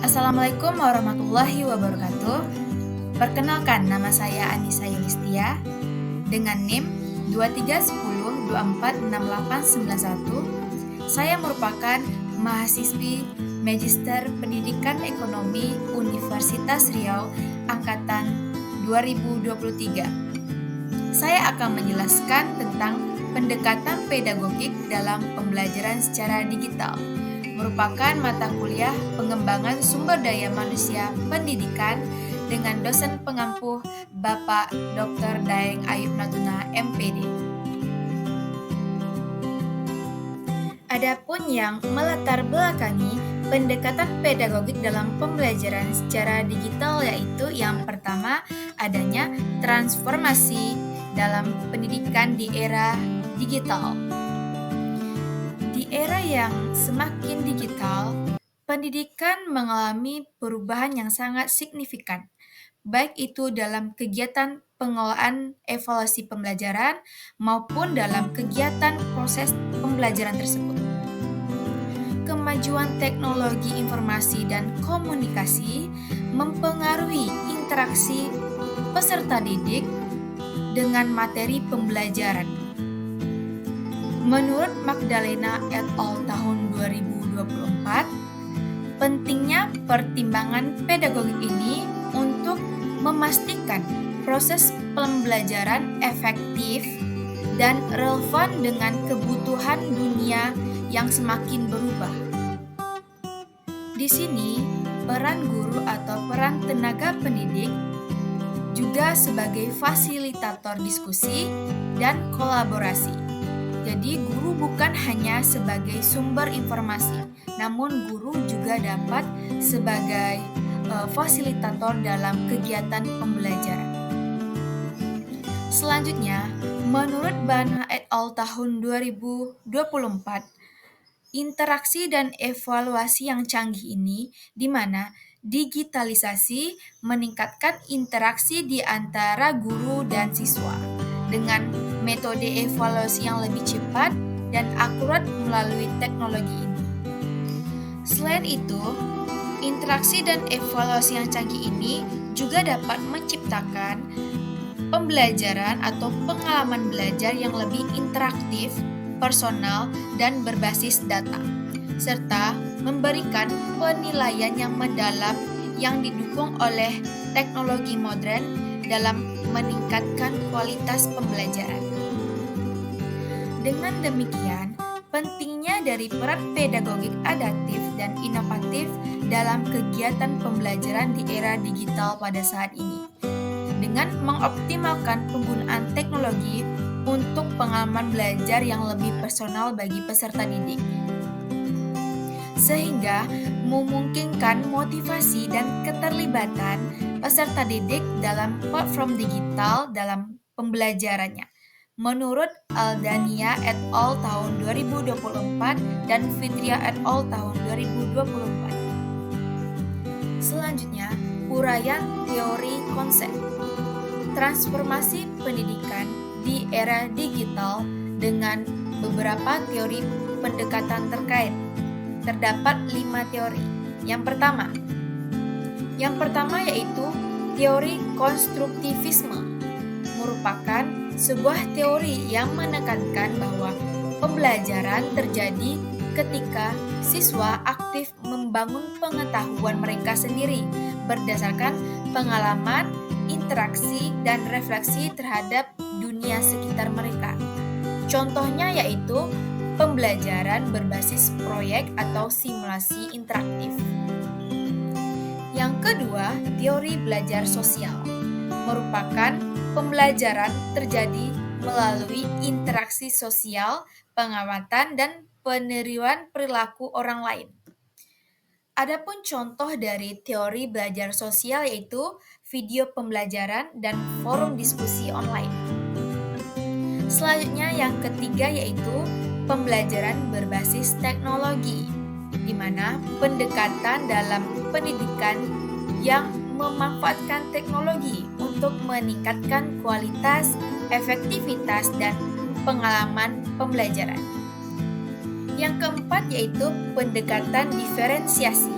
Assalamualaikum warahmatullahi wabarakatuh. Perkenalkan, nama saya Anissa Yulistia dengan NIM 2310246891. Saya merupakan mahasiswi Magister Pendidikan Ekonomi Universitas Riau angkatan 2023. Saya akan menjelaskan tentang pendekatan pedagogik dalam pembelajaran secara digital, merupakan mata kuliah pengembangan sumber daya manusia pendidikan dengan dosen pengampu Bapak Dr. Daeng Ayub Natuna, MPD. Adapun yang melatar belakangi pendekatan pedagogik dalam pembelajaran secara digital yaitu yang pertama adanya transformasi dalam pendidikan di era digital. Di era yang semakin digital, pendidikan mengalami perubahan yang sangat signifikan, baik itu dalam kegiatan pengelolaan evaluasi pembelajaran maupun dalam kegiatan proses pembelajaran tersebut. Kemajuan teknologi informasi dan komunikasi mempengaruhi interaksi peserta didik dengan materi pembelajaran. Menurut Magdalena et al. Tahun 2024, pentingnya pertimbangan pedagogik ini untuk memastikan proses pembelajaran efektif dan relevan dengan kebutuhan dunia yang semakin berubah. Di sini, peran guru atau peran tenaga pendidik juga sebagai fasilitator diskusi dan kolaborasi. Jadi, guru bukan hanya sebagai sumber informasi, namun guru juga dapat sebagai fasilitator dalam kegiatan pembelajaran. Selanjutnya, menurut Bana et al. Tahun 2024, interaksi dan evaluasi yang canggih ini di mana digitalisasi meningkatkan interaksi di antara guru dan siswa dengan metode evaluasi yang lebih cepat dan akurat melalui teknologi ini. Selain itu, interaksi dan evaluasi yang canggih ini juga dapat menciptakan pembelajaran atau pengalaman belajar yang lebih interaktif, personal, dan berbasis data, serta memberikan penilaian yang mendalam yang didukung oleh teknologi modern dalam meningkatkan kualitas pembelajaran. Dengan demikian, pentingnya dari peran pedagogik adaptif dan inovatif dalam kegiatan pembelajaran di era digital pada saat ini, dengan mengoptimalkan penggunaan teknologi untuk pengalaman belajar yang lebih personal bagi peserta didik, sehingga memungkinkan motivasi dan keterlibatan peserta didik dalam platform digital dalam pembelajarannya. Menurut Aldania et al. Tahun 2024 dan Fitria et al. Tahun 2024. Selanjutnya, uraian teori konsep. Transformasi pendidikan di era digital dengan beberapa teori pendekatan terkait. Terdapat 5 teori. Yang pertama yaitu teori konstruktivisme, merupakan sebuah teori yang menekankan bahwa pembelajaran terjadi ketika siswa aktif membangun pengetahuan mereka sendiri berdasarkan pengalaman, interaksi, dan refleksi terhadap dunia sekitar mereka. Contohnya yaitu pembelajaran berbasis proyek atau simulasi interaktif. Yang kedua, teori belajar sosial, merupakan pembelajaran terjadi melalui interaksi sosial, pengamatan, dan peniruan perilaku orang lain. Adapun contoh dari teori belajar sosial yaitu video pembelajaran dan forum diskusi online. Selanjutnya yang ketiga yaitu pembelajaran berbasis teknologi, di mana pendekatan dalam pendidikan yang memanfaatkan teknologi untuk meningkatkan kualitas, efektivitas, dan pengalaman pembelajaran. Yang keempat yaitu pendekatan diferensiasi.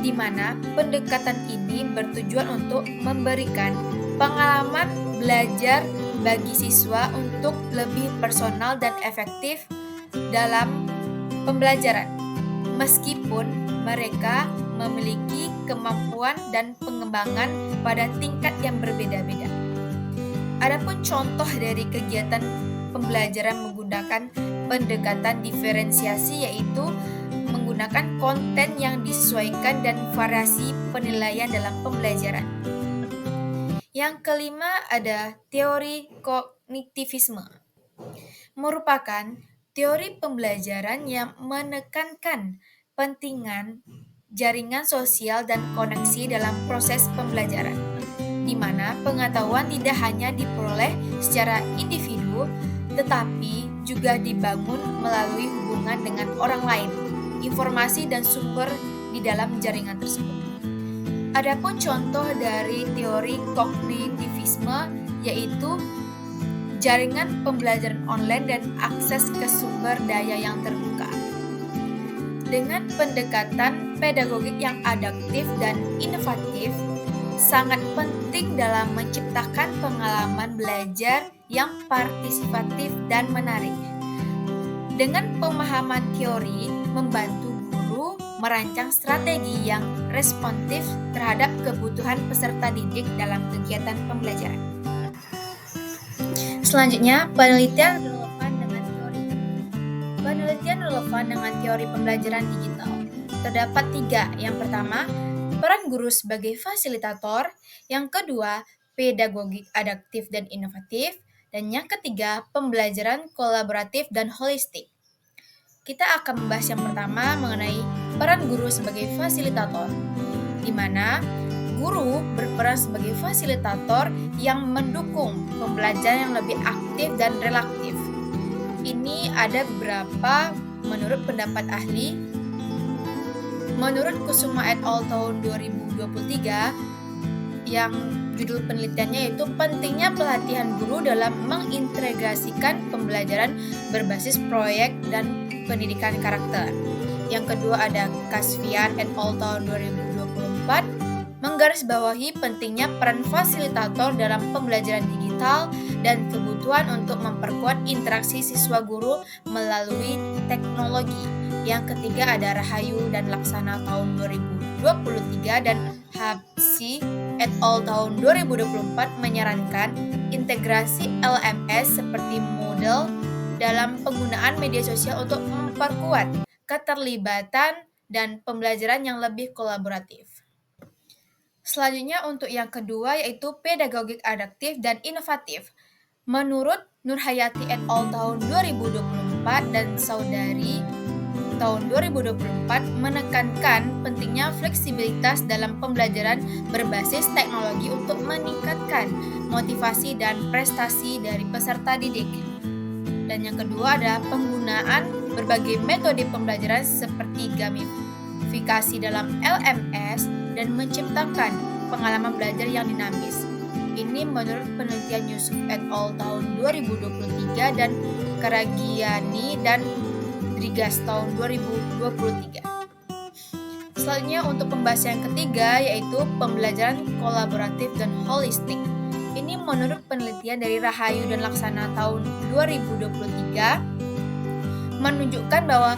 di mana pendekatan ini bertujuan untuk memberikan pengalaman belajar bagi siswa untuk lebih personal dan efektif dalam pembelajaran, meskipun mereka memiliki kemampuan dan pengembangan pada tingkat yang berbeda-beda. Adapun contoh dari kegiatan pembelajaran menggunakan pendekatan diferensiasi yaitu menggunakan konten yang disesuaikan dan variasi penilaian dalam pembelajaran. Yang kelima ada teori kognitivisme. Merupakan teori pembelajaran yang menekankan pentingan jaringan sosial dan koneksi dalam proses pembelajaran, di mana pengetahuan tidak hanya diperoleh secara individu, tetapi juga dibangun melalui hubungan dengan orang lain, informasi dan sumber di dalam jaringan tersebut. Adapun contoh dari teori kognitivisme yaitu jaringan pembelajaran online dan akses ke sumber daya yang terbuka. Dengan pendekatan pedagogik yang adaptif dan inovatif, sangat penting dalam menciptakan pengalaman belajar yang partisipatif dan menarik. Dengan pemahaman teori, membantu guru merancang strategi yang responsif terhadap kebutuhan peserta didik dalam kegiatan pembelajaran. Selanjutnya, penelitian relevan dengan teori. Penelitian relevan dengan teori pembelajaran digital. Terdapat 3. Yang pertama, peran guru sebagai fasilitator. Yang kedua, pedagogik adaptif dan inovatif. Dan yang ketiga, pembelajaran kolaboratif dan holistik. Kita akan membahas yang pertama mengenai peran guru sebagai fasilitator, di mana guru berperan sebagai fasilitator yang mendukung pembelajaran yang lebih aktif dan relatif. Ini ada beberapa menurut pendapat ahli. Menurut Kusuma et al. Tahun 2023, yang judul penelitiannya yaitu pentingnya pelatihan guru dalam mengintegrasikan pembelajaran berbasis proyek dan pendidikan karakter. Yang kedua ada Kasvian et al. Tahun 2024 menggarisbawahi pentingnya peran fasilitator dalam pembelajaran digital dan kebutuhan untuk memperkuat interaksi siswa guru melalui teknologi. Yang ketiga ada Rahayu dan Laksana tahun 2023 dan Habsi et al. Tahun 2024 menyarankan integrasi LMS seperti Moodle dalam penggunaan media sosial untuk memperkuat keterlibatan dan pembelajaran yang lebih kolaboratif. Selanjutnya untuk yang kedua yaitu pedagogik adaptif dan inovatif. Menurut Nurhayati et al. Tahun 2024 dan Saudari tahun 2024 menekankan pentingnya fleksibilitas dalam pembelajaran berbasis teknologi untuk meningkatkan motivasi dan prestasi dari peserta didik. Dan yang kedua ada penggunaan berbagai metode pembelajaran seperti gamifikasi dalam LMS dan menciptakan pengalaman belajar yang dinamis. Ini menurut penelitian Yusuf et al. Tahun 2023 dan Karagiani dan Drigas tahun 2023. Selanjutnya untuk pembahasan yang ketiga yaitu pembelajaran kolaboratif dan holistik. Ini menurut penelitian dari Rahayu dan Laksana tahun 2023 menunjukkan bahwa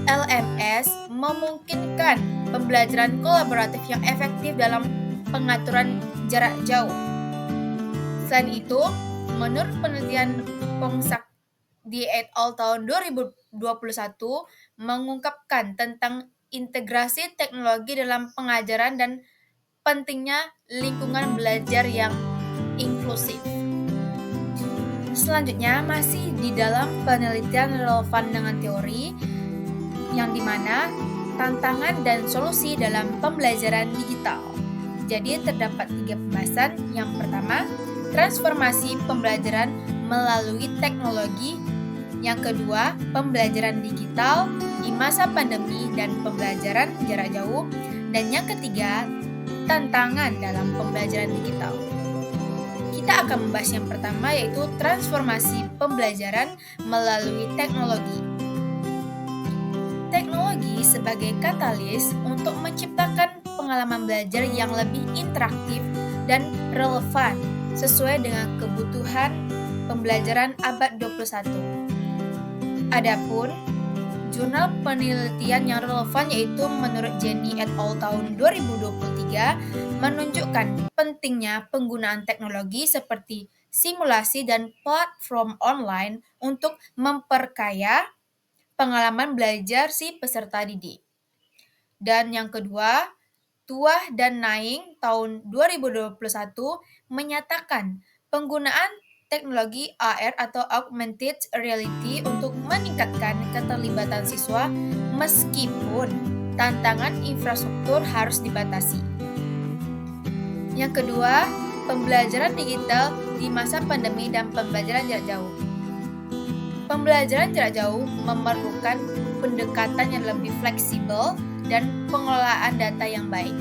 LMS memungkinkan pembelajaran kolaboratif yang efektif dalam pengaturan jarak jauh. Selain itu, menurut penelitian Pongsakdi et al. Tahun 2021 mengungkapkan tentang integrasi teknologi dalam pengajaran dan pentingnya lingkungan belajar yang inklusif. Selanjutnya masih di dalam penelitian relevan dengan teori, yang dimana tantangan dan solusi dalam pembelajaran digital. Jadi terdapat 3 pembahasan. Yang pertama, transformasi pembelajaran melalui teknologi. Yang kedua, pembelajaran digital di masa pandemi dan pembelajaran jarak jauh. Dan yang ketiga, tantangan dalam pembelajaran digital. Kita akan membahas yang pertama yaitu transformasi pembelajaran melalui teknologi. Teknologi sebagai katalis untuk menciptakan pengalaman belajar yang lebih interaktif dan relevan sesuai dengan kebutuhan pembelajaran abad 21. Adapun jurnal penelitian yang relevan yaitu menurut Jenny et al. Tahun 2023 menunjukkan pentingnya penggunaan teknologi seperti simulasi dan platform online untuk memperkaya pengalaman belajar si peserta didik. Dan yang kedua, Tuah dan Naing tahun 2021 menyatakan penggunaan teknologi AR atau Augmented Reality untuk meningkatkan keterlibatan siswa meskipun tantangan infrastruktur harus dibatasi. Yang kedua, pembelajaran digital di masa pandemi dan pembelajaran jarak jauh. Pembelajaran jarak jauh memerlukan pendekatan yang lebih fleksibel dan pengelolaan data yang baik.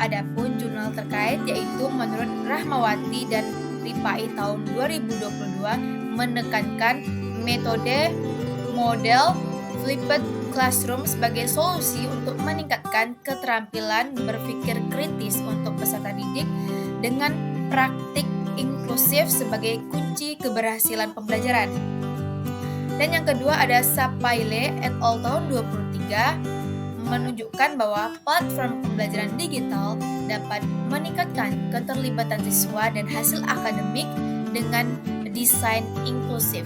Adapun jurnal terkait yaitu menurut Rahmawati dan Ripai tahun 2022 menekankan metode model flipped classroom sebagai solusi untuk meningkatkan keterampilan berpikir kritis untuk peserta didik dengan praktik inklusif sebagai kunci keberhasilan pembelajaran. Dan yang kedua ada Sapaile et al. Tahun 2023 menunjukkan bahwa platform pembelajaran digital dapat meningkatkan keterlibatan siswa dan hasil akademik dengan desain inklusif.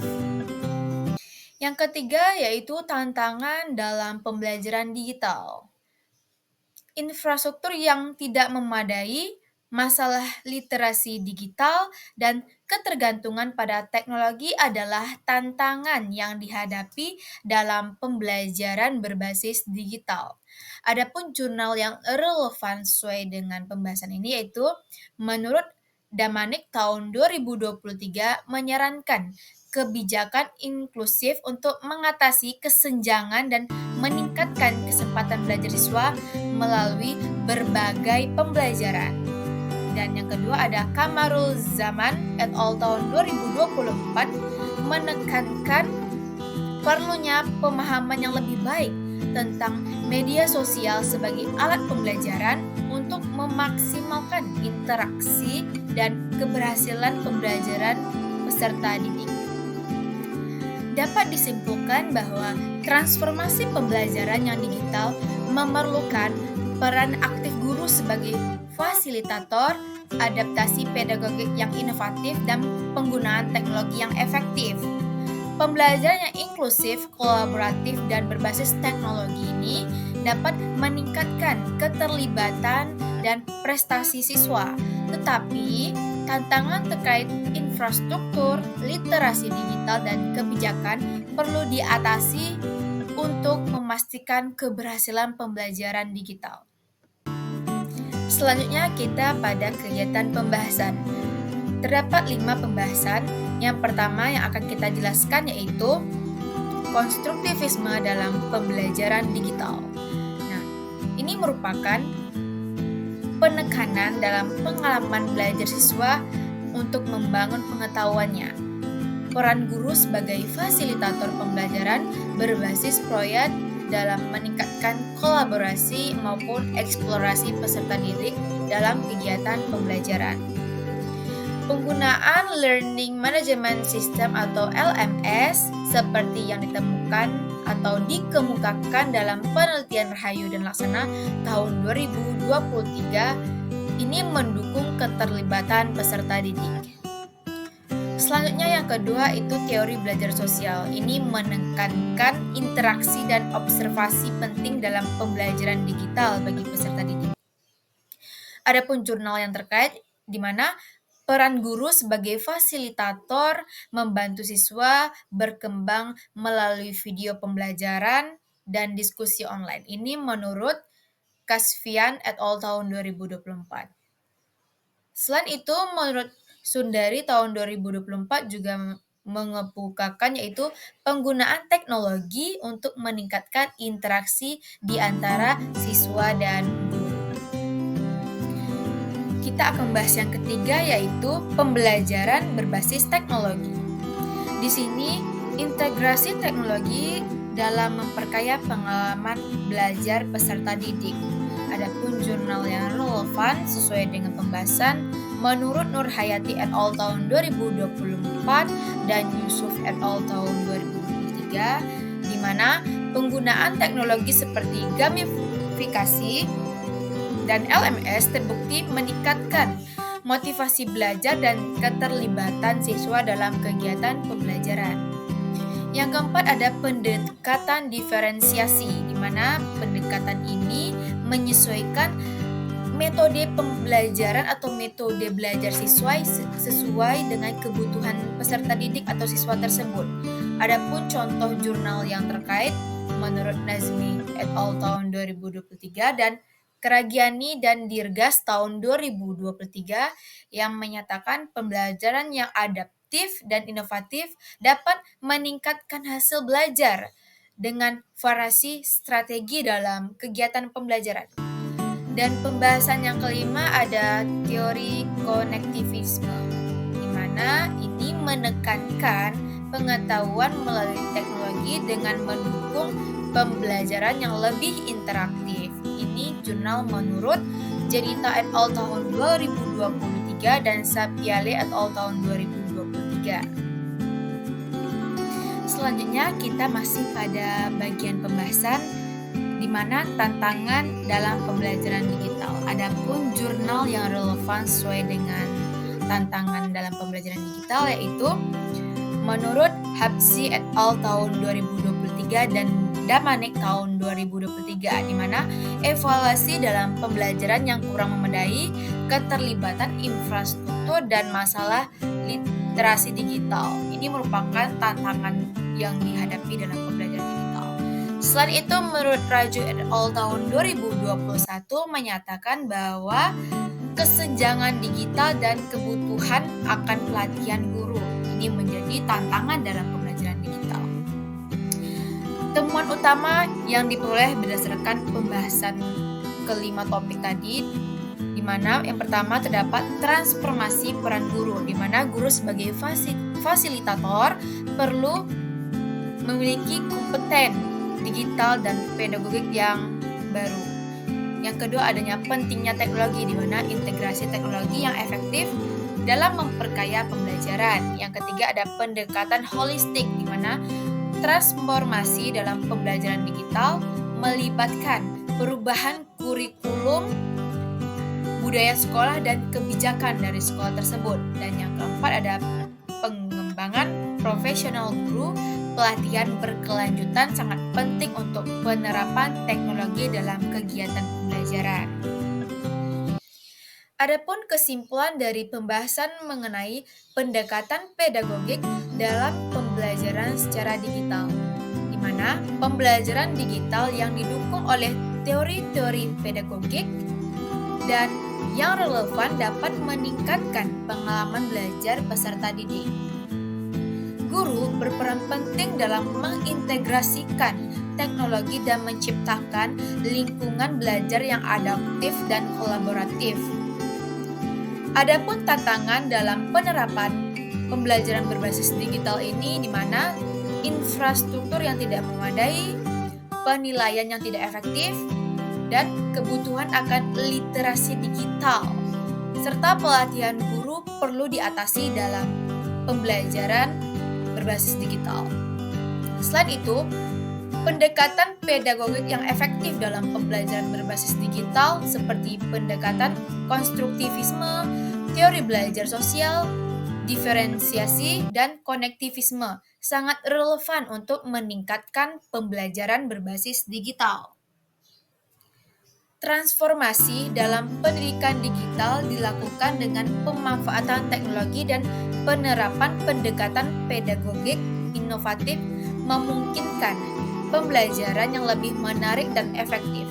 Yang ketiga yaitu tantangan dalam pembelajaran digital. Infrastruktur yang tidak memadai, masalah literasi digital, dan ketergantungan pada teknologi adalah tantangan yang dihadapi dalam pembelajaran berbasis digital. Adapun jurnal yang relevan sesuai dengan pembahasan ini yaitu menurut Damanik tahun 2023 menyarankan kebijakan inklusif untuk mengatasi kesenjangan dan meningkatkan kesempatan belajar siswa melalui berbagai pembelajaran. Dan yang kedua ada Kamarul Zaman et al. Tahun 2024 menekankan perlunya pemahaman yang lebih baik tentang media sosial sebagai alat pembelajaran untuk memaksimalkan interaksi dan keberhasilan pembelajaran peserta didik. Dapat disimpulkan bahwa transformasi pembelajaran yang digital memerlukan peran aktif guru sebagai fasilitator, adaptasi pedagogik yang inovatif, dan penggunaan teknologi yang efektif. Pembelajaran yang inklusif, kolaboratif, dan berbasis teknologi ini dapat meningkatkan keterlibatan dan prestasi siswa. Tetapi, tantangan terkait infrastruktur, literasi digital, dan kebijakan perlu diatasi untuk memastikan keberhasilan pembelajaran digital. Selanjutnya kita pada kegiatan pembahasan. Terdapat 5 pembahasan. Yang pertama yang akan kita jelaskan yaitu konstruktivisme dalam pembelajaran digital. Nah, ini merupakan penekanan dalam pengalaman belajar siswa untuk membangun pengetahuannya. Peran guru sebagai fasilitator pembelajaran berbasis proyek dalam meningkatkan kolaborasi maupun eksplorasi peserta didik dalam kegiatan pembelajaran. Penggunaan Learning Management System atau LMS seperti yang ditemukan atau dikemukakan dalam penelitian Rahayu dan Laksana tahun 2023 ini mendukung keterlibatan peserta didik. Selanjutnya yang kedua itu teori belajar sosial. Ini menekankan interaksi dan observasi penting dalam pembelajaran digital bagi peserta didik. Adapun jurnal yang terkait di mana peran guru sebagai fasilitator membantu siswa berkembang melalui video pembelajaran dan diskusi online. Ini menurut Kasfian et al. Tahun 2024. Selain itu, menurut Sundari tahun 2024 juga mengemukakan yaitu penggunaan teknologi untuk meningkatkan interaksi di antara siswa dan guru. Kita akan membahas yang ketiga yaitu pembelajaran berbasis teknologi. Di sini integrasi teknologi dalam memperkaya pengalaman belajar peserta didik. Adapun jurnal yang relevan sesuai dengan pembahasan menurut Nur Hayati et al. Tahun 2024 dan Yusuf et al. Tahun 2023, di mana penggunaan teknologi seperti gamifikasi dan LMS terbukti meningkatkan motivasi belajar dan keterlibatan siswa dalam kegiatan pembelajaran. Yang keempat ada pendekatan diferensiasi, di mana pendekatan ini menyesuaikan metode pembelajaran atau metode belajar sesuai dengan kebutuhan peserta didik atau siswa tersebut. Adapun contoh jurnal yang terkait menurut Nazmi et al. Tahun 2023 dan Keragiani dan Dirgas tahun 2023 yang menyatakan pembelajaran yang adaptif dan inovatif dapat meningkatkan hasil belajar dengan variasi strategi dalam kegiatan pembelajaran. Dan pembahasan yang kelima ada teori konektivisme, di mana ini menekankan pengetahuan melalui teknologi dengan mendukung pembelajaran yang lebih interaktif. Ini jurnal menurut Jenita et al. Tahun 2023 dan Sapiale et al. Tahun 2023. Selanjutnya kita masih pada bagian pembahasan di mana tantangan dalam pembelajaran digital. Adapun jurnal yang relevan sesuai dengan tantangan dalam pembelajaran digital yaitu menurut Habsi et al. Tahun 2023 dan Damanek tahun 2023, di mana evaluasi dalam pembelajaran yang kurang memadai, keterlibatan infrastruktur dan masalah literasi digital. Ini merupakan tantangan yang dihadapi dalam pembelajaran digital. Selain itu, menurut Raju et al. Tahun 2021 menyatakan bahwa kesenjangan digital dan kebutuhan akan pelatihan guru ini menjadi tantangan dalam pembelajaran digital. Temuan utama yang diperoleh berdasarkan pembahasan kelima topik tadi, di mana yang pertama terdapat transformasi peran guru, di mana guru sebagai fasilitator perlu memiliki kompeten digital dan pedagogik yang baru. Yang kedua adanya pentingnya teknologi, di mana integrasi teknologi yang efektif dalam memperkaya pembelajaran. Yang ketiga ada pendekatan holistik, di mana transformasi dalam pembelajaran digital melibatkan perubahan kurikulum, budaya sekolah dan kebijakan dari sekolah tersebut. Dan yang keempat ada pengembangan profesional guru. Pelatihan berkelanjutan sangat penting untuk penerapan teknologi dalam kegiatan pembelajaran. Adapun kesimpulan dari pembahasan mengenai pendekatan pedagogik dalam pembelajaran secara digital, di mana pembelajaran digital yang didukung oleh teori-teori pedagogik dan yang relevan dapat meningkatkan pengalaman belajar peserta didik. Guru berperan penting dalam mengintegrasikan teknologi dan menciptakan lingkungan belajar yang adaptif dan kolaboratif. Adapun tantangan dalam penerapan pembelajaran berbasis digital ini, di mana infrastruktur yang tidak memadai, penilaian yang tidak efektif, dan kebutuhan akan literasi digital, serta pelatihan guru perlu diatasi dalam pembelajaran berbasis digital. Selain itu, pendekatan pedagogik yang efektif dalam pembelajaran berbasis digital seperti pendekatan konstruktivisme, teori belajar sosial, diferensiasi, dan konektivisme sangat relevan untuk meningkatkan pembelajaran berbasis digital. Transformasi dalam pendidikan digital dilakukan dengan pemanfaatan teknologi dan penerapan pendekatan pedagogik inovatif memungkinkan pembelajaran yang lebih menarik dan efektif.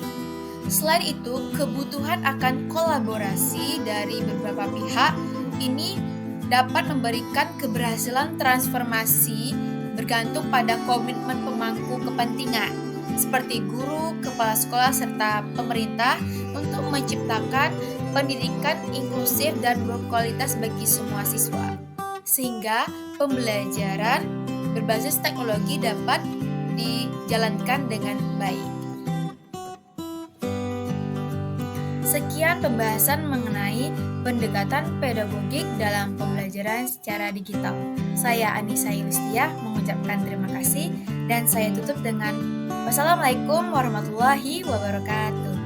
Selain itu, kebutuhan akan kolaborasi dari beberapa pihak ini dapat memberikan keberhasilan transformasi bergantung pada komitmen pemangku kepentingan seperti guru, kepala sekolah, serta pemerintah untuk menciptakan pendidikan inklusif dan berkualitas bagi semua siswa, sehingga pembelajaran berbasis teknologi dapat dijalankan dengan baik. Sekian pembahasan mengenai pendekatan pedagogik dalam pembelajaran secara digital. Saya Anissa Yulistia mengucapkan terima kasih dan saya tutup dengan wassalamualaikum warahmatullahi wabarakatuh.